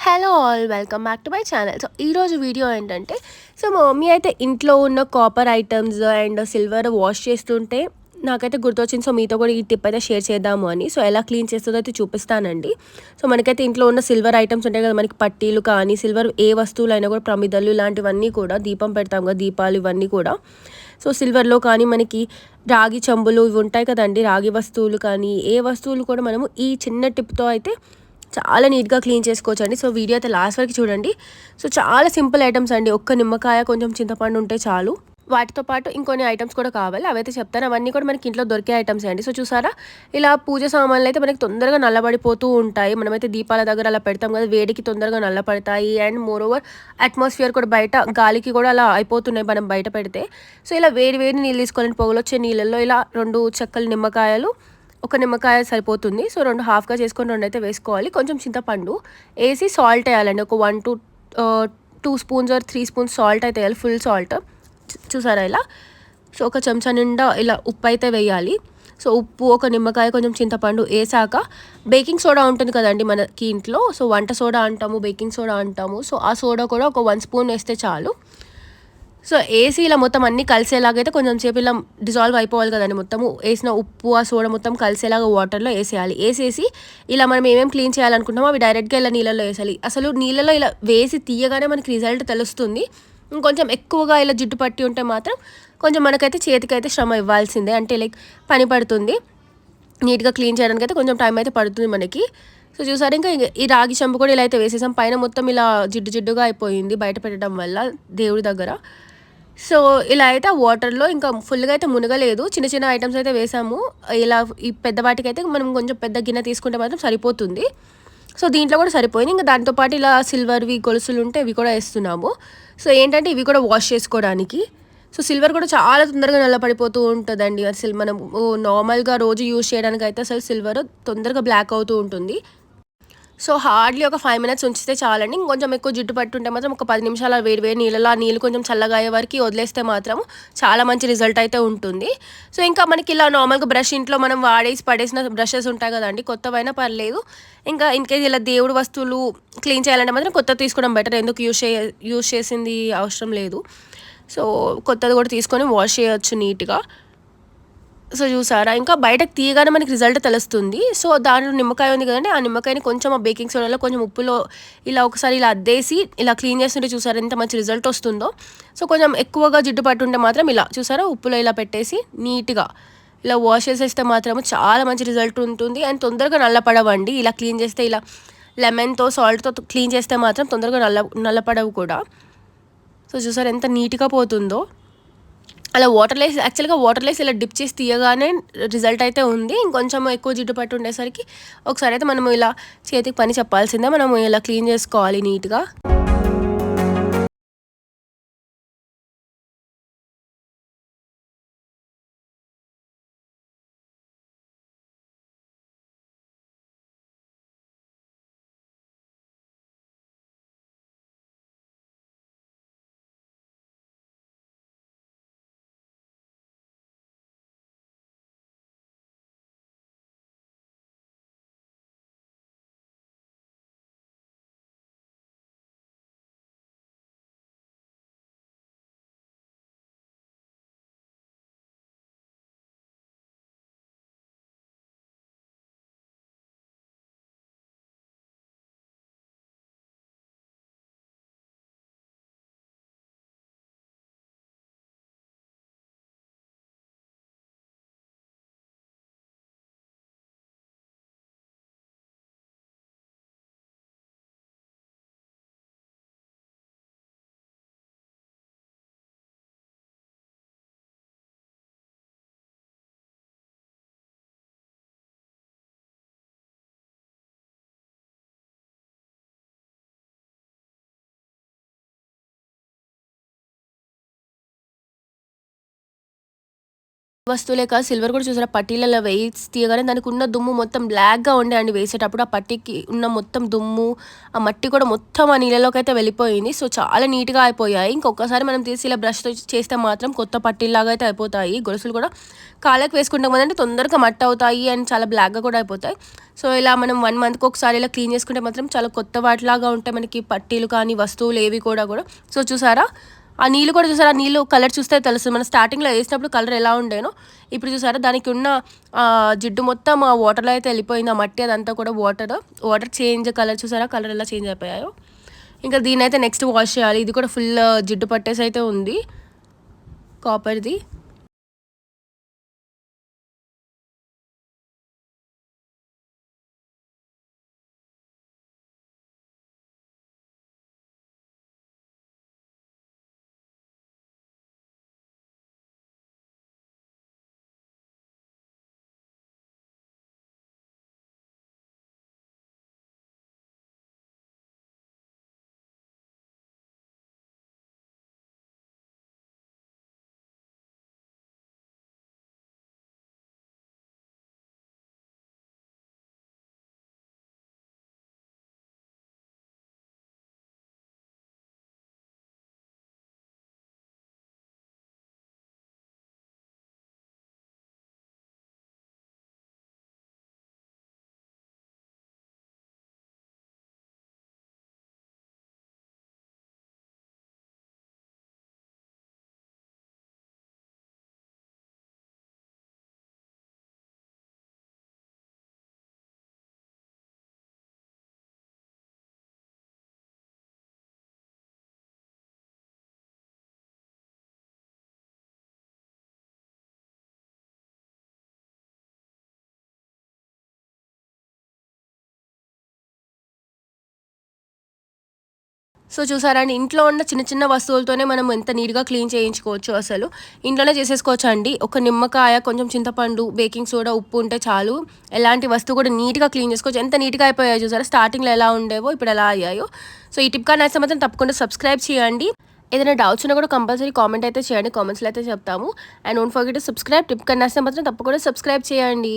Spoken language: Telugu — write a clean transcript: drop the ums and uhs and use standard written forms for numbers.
Hello all welcome back to my channel. So ఈరోజు వీడియో ఏంటంటే, సో మా మమ్మీ అయితే ఇంట్లో ఉన్న copper items and silver wash చేస్తుంటే నాకైతే గుర్తొచ్చింది. సో మీతో కూడా ఈ టిప్ అయితే షేర్ చేద్దాము అని. సో ఎలా క్లీన్ చేస్తుందో అయితే చూపిస్తానండి. సో మనకైతే ఇంట్లో ఉన్న సిల్వర్ ఐటమ్స్ ఉంటాయి కదా, మనకి పట్టీలు కానీ సిల్వర్ ఏ వస్తువులైనా కూడా, ప్రమిదలు ఇలాంటివన్నీ కూడా, దీపం పెడతాం కదా, దీపాలు ఇవన్నీ కూడా. సో సిల్వర్లో కానీ మనకి రాగి చెంబులు ఇవి ఉంటాయి కదండి, రాగి వస్తువులు కానీ ఏ వస్తువులు కూడా మనము ఈ చిన్న టిప్తో అయితే చాలా నీట్గా క్లీన్ చేసుకోవచ్చు అండి. సో వీడియో అయితే లాస్ట్ వరకు చూడండి. సో చాలా సింపుల్ ఐటమ్స్ అండి. ఒక్క నిమ్మకాయ, కొంచెం చింతపండు ఉంటే చాలు. వాటితో పాటు ఇంకొన్ని ఐటమ్స్ కూడా కావాలి, అవైతే చెప్తాను. అవన్నీ కూడా మనకి ఇంట్లో దొరికే ఐటమ్స్ అండి. సో చూసారా, ఇలా పూజ సామాన్లు అయితే మనకి తొందరగా నల్లబడిపోతూ ఉంటాయి. మనమైతే దీపాల దగ్గర అలా పెడతాం కదా, వేడికి తొందరగా నల్లపడతాయి. అండ్ మోర్ ఓవర్ అట్మాస్ఫియర్ కూడా, బయట గాలికి కూడా అలా అయిపోతున్నాయి మనం బయట పెడితే. సో ఇలా వేడి వేడి నీళ్ళు తీసుకోవాలండి. పొగలొచ్చే నీళ్ళల్లో ఇలా 2 చెక్కలు నిమ్మకాయలు, ఒక నిమ్మకాయ సరిపోతుంది. సో 2 హాఫ్గా చేసుకొని 2 అయితే వేసుకోవాలి. కొంచెం చింతపండు వేసి సాల్ట్ వేయాలండి. ఒక 1 to 2 spoons or 3 spoons salt అయితే వేయాలి, ఫుల్ సాల్ట్. చూసారా ఇలా. సో ఒక చెంచా నిండా ఇలా ఉప్పు అయితే వేయాలి. సో ఉప్పు, ఒక నిమ్మకాయ, కొంచెం చింతపండు వేసాక బేకింగ్ సోడా ఉంటుంది కదండి మనకి ఇంట్లో. సో వంట సోడా అంటాము, బేకింగ్ సోడా అంటాము. సో ఆ సోడా కూడా ఒక 1 స్పూన్ వేస్తే చాలు. సో ఏసీ ఇలా మొత్తం అన్నీ కలిసేలాగైతే కొంచెం సేపు ఇలా డిజాల్వ్ అయిపోవాలి కదండి. మొత్తము వేసిన ఉప్పు, ఆ సోడా మొత్తం కలిసేలాగా వాటర్లో వేసేయాలి. వేసేసి ఇలా మనం ఏమేమి క్లీన్ చేయాలనుకుంటామో అవి డైరెక్ట్గా ఇలా నీళ్ళలో వేసాలి. అసలు నీళ్ళలో ఇలా వేసి తీయగానే మనకి రిజల్ట్ తెలుస్తుంది. ఇంకొంచెం ఎక్కువగా ఇలా జిడ్డు పట్టి ఉంటే మాత్రం కొంచెం మనకైతే చేతికైతే శ్రమ ఇవ్వాల్సిందే, అంటే లైక్ పని పడుతుంది. నీట్గా క్లీన్ చేయడానికి అయితే కొంచెం టైం అయితే పడుతుంది మనకి. సో చూసారు, ఇంకా ఈ రాగి చెంబు కూడా ఇలా అయితే వేసేసాం. పైన మొత్తం ఇలా జిడ్డు జిడ్డుగా అయిపోయింది బయట పెట్టడం వల్ల దేవుడి దగ్గర. సో ఇలా అయితే ఆ వాటర్లో ఇంకా ఫుల్గా అయితే మునగలేదు. చిన్న చిన్న ఐటమ్స్ అయితే వేసాము. ఇలా ఈ పెద్దవాటికి అయితే మనం కొంచెం పెద్ద గిన్నె తీసుకుంటే మాత్రం సరిపోతుంది. సో దీంట్లో కూడా సరిపోయింది. ఇంకా దాంతోపాటు ఇలా సిల్వర్వి గొలుసులు ఉంటే ఇవి కూడా వేస్తున్నాము. సో ఏంటంటే ఇవి కూడా వాష్ చేసుకోవడానికి. సో సిల్వర్ కూడా చాలా తొందరగా నల్లపడిపోతూ ఉంటుందండి. అసలు మనం నార్మల్గా రోజు యూజ్ చేయడానికి అయితే అసలు సిల్వర్ తొందరగా బ్లాక్ అవుతూ ఉంటుంది. సో హార్డ్లీ ఒక 5 మినిట్స్ ఉంచితే చాలండి. ఇంకొంచెం ఎక్కువ జిడ్డు పట్టుంటే మాత్రం ఒక 10 నిమిషాలు వేడి వేడి నీళ్ళలో ఆ నీళ్ళు కొంచెం చల్లగా అయ్యే వరకు వదిలేస్తే మాత్రం చాలా మంచి రిజల్ట్ అయితే ఉంటుంది. సో ఇంకా మనకి ఇలా నార్మల్గా బ్రష్ ఇంట్లో మనం వాడేసి పడేసిన బ్రషెస్ ఉంటాయి కదండి, కొత్తవైనా పర్లేదు. ఇంకా ఇన్కేస్ ఇలా దేవుడు వస్తువులు క్లీన్ చేయాలంటే మాత్రం కొత్తది తీసుకోవడం బెటర్. ఎందుకు యూజ్ చేసింది అవసరం లేదు. సో కొత్తది కూడా తీసుకొని వాష్ చేయొచ్చు నీట్గా. సో చూసారా, ఇంకా బయటకు తీయగానే మనకి రిజల్ట్ తెలుస్తుంది. సో దాంట్లో నిమ్మకాయ ఉంది కదండి, ఆ నిమ్మకాయని కొంచెం ఆ బేకింగ్ సోడాలో కొంచెం ఉప్పులో ఇలా ఒకసారి ఇలా అద్దేసి ఇలా క్లీన్ చేస్తుంటే చూసారా ఎంత మంచి రిజల్ట్ వస్తుందో. సో కొంచెం ఎక్కువగా జిడ్డు పట్టుంటే మాత్రం ఇలా చూసారా, ఉప్పులో ఇలా పెట్టేసి నీట్గా ఇలా వాష్ చేసేస్తే మాత్రం చాలా మంచి రిజల్ట్ ఉంటుంది. అండ్ తొందరగా నల్లపడవండి ఇలా క్లీన్ చేస్తే. ఇలా లెమన్తో సాల్ట్తో క్లీన్ చేస్తే మాత్రం తొందరగా నల్లపడవు కూడా. సో చూసారా ఎంత నీట్గా పోతుందో. అలా వాటర్లేసి, యాక్చువల్గా వాటర్లేసి ఇలా డిప్ చేసి తీయగానే రిజల్ట్ అయితే ఉంది. ఇంకొంచెం ఎక్కువ జిడ్డు పట్టు ఉండేసరికి ఒకసారి అయితే మనము ఇలా చేతికి పని చెప్పాల్సిందే, మనము ఇలా క్లీన్ చేసుకోవాలి నీట్గా. వస్తువులే కాదు, సిల్వర్ కూడా చూసారా పట్టీలలో వేసి తీయగానే దానికి ఉన్న దుమ్ము మొత్తం బ్లాక్గా ఉండే అండి. వేసేటప్పుడు ఆ పట్టీకి ఉన్న మొత్తం దుమ్ము, ఆ మట్టి కూడా మొత్తం ఆ నీళ్ళలోకి అయితే వెళ్ళిపోయింది. సో చాలా నీట్గా అయిపోయాయి. ఇంకొకసారి మనం తీసి ఇలా బ్రష్తో చేస్తే మాత్రం కొత్త పట్టీలాగా అయితే అయిపోతాయి. గొలుసులు కూడా కాళ్ళకి వేసుకుంటాం కదంటే తొందరగా మట్టి అవుతాయి అండ్ చాలా బ్లాక్గా కూడా అయిపోతాయి. సో ఇలా మనం 1 మంత్కి ఒకసారి ఇలా క్లీన్ చేసుకుంటే మాత్రం చాలా కొత్త వాటిలాగా ఉంటాయి మనకి పట్టీలు కానీ వస్తువులు ఏవి కూడా. సో చూసారా ఆ నీళ్ళు కూడా చూసారా, ఆ నీళ్ళు కలర్ చూస్తే తెలుస్తుంది. మనం స్టార్టింగ్లో వేసినప్పుడు కలర్ ఎలా ఉండేనో ఇప్పుడు చూసారా దానికి ఉన్న జిడ్డు మొత్తం ఆ వాటర్లో అయితే వెళ్ళిపోయింది. ఆ మట్టి అదంతా కూడా వాటర్ చేంజ్ కలర్ చూసారా, కలర్ ఎలా చేంజ్ అయిపోయాయో. ఇంకా దీని అయితే నెక్స్ట్ వాష్ చేయాలి. ఇది కూడా ఫుల్ జిడ్డు పట్టేసి అయితే ఉంది కాపర్ది. సో చూసారా అండి, ఇంట్లో ఉన్న చిన్న చిన్న వస్తువులతోనే మనం ఎంత నీట్గా క్లీన్ చేయించుకోవచ్చు. అసలు ఇంట్లోనే చేసేసుకోవచ్చు అండి. ఒక నిమ్మకాయ, కొంచెం చింతపండు, బేకింగ్ సోడా, ఉప్పు ఉంటే చాలు ఎలాంటి వస్తువు కూడా నీట్గా క్లీన్ చేసుకోవచ్చు. ఎంత నీట్గా అయిపోయాయో చూసారా, స్టార్టింగ్లో ఎలా ఉండేవో ఇప్పుడు ఎలా అయ్యాయో. సో ఈ టిప్ కానీ నచ్చితే మాత్రం తప్పకుండా సబ్స్క్రైబ్ చేయండి. ఏదైనా డౌట్స్ ఉన్నా కూడా కంపల్సరీ కామెంట్ అయితే చేయండి. కామెంట్స్లో అయితే చెప్తాము. And don't forget to subscribe. Tip కానీ నచ్చితే మాత్రం తప్పకుండా సబ్స్క్రైబ్ చేయండి.